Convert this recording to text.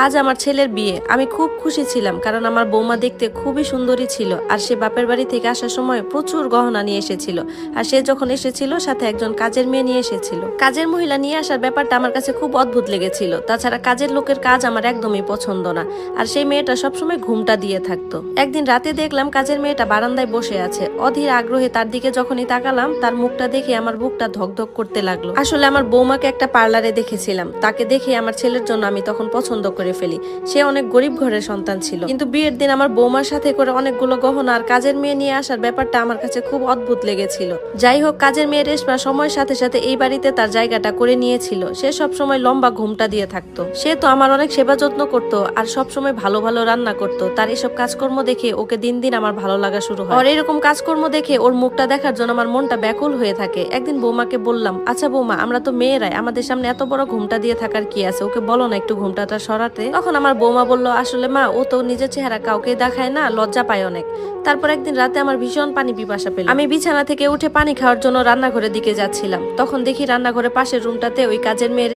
আজ আমার ছেলের বিয়ে। আমি খুব খুশি ছিলাম, কারণ আমার বৌমা দেখতে খুবই সুন্দরী ছিল। আর সে বাপের বাড়ি থেকে আসার সময় প্রচুর গহনা নিয়ে এসেছিল। আর সে যখন এসেছিল সাথে একজন কাজের মেয়ে নিয়ে এসেছিল। কাজের মহিলা নিয়ে আসার ব্যাপারটা আমার কাছে খুব অদ্ভুত লেগেছিল। তাছাড়া কাজের লোকের কাজ আমার একদমই পছন্দ না। আর সেই মেয়েটা সবসময় ঘুমটা দিয়ে থাকতো। একদিন রাতে দেখলাম কাজের মেয়েটা বারান্দায় বসে আছে। অধীর আগ্রহে তার দিকে যখনই তাকালাম, তার মুখটা দেখে আমার বুকটা ধকধক করতে লাগলো। আসলে আমার বৌমাকে একটা পার্লারে দেখেছিলাম। তাকে দেখে আমার ছেলের জন্য আমি তখন পছন্দ করে ফেলি। সে অনেক গরিব ঘরের সন্তান ছিল, কিন্তু বিয়ের দিন আমার বৌমার সাথে করে অনেকগুলো গহনা আর কাজের মেয়ে নিয়ে আসার ব্যাপারটা আমার কাছে খুব অদ্ভুত লেগেছিল। যাই হোক, কাজের মেয়ে রেশমা সময়ের সাথে সাথে এই বাড়িতে তার জায়গাটা করে নিয়েছিল। সে সব সময় লম্বা ঘুমটা দিয়ে থাকতো। সে তো আমার অনেক সেবা যত্ন করতো আর সব সময় ভালো ভালো রান্না করতো। তার এসব কাজকর্ম দেখে ওকে দিন দিন আমার ভালো লাগা শুরু হয়। আর এরকম কাজকর্ম দেখে ওর মুখটা দেখার জন্য আমার মনটা ব্যাকুল হয়ে থাকে। একদিন বৌমাকে বললাম, আচ্ছা বৌমা, আমরা তো মেয়েরাই, আমাদের সামনে এত বড় ঘুমটা দিয়ে থাকার কি আছে, ওকে বলো না একটু ঘুমটাটা সরাতে। তখন আমার বৌমা বলল, আসলে মা, ও তো নিজের চেহারা কাউকে দেখায় না, লজ্জা পায় অনেক। তারপর একদিন রাতে আমার ভীষণ পানি পিপাসা পেল। আমি বিছানা থেকে উঠে পানি খাওয়ার জন্য রান্নাঘরের দিকে যাচ্ছিলাম। তখন দেখি রান্নাঘরের পাশের রুমটাতে ওই কাজের মেয়ে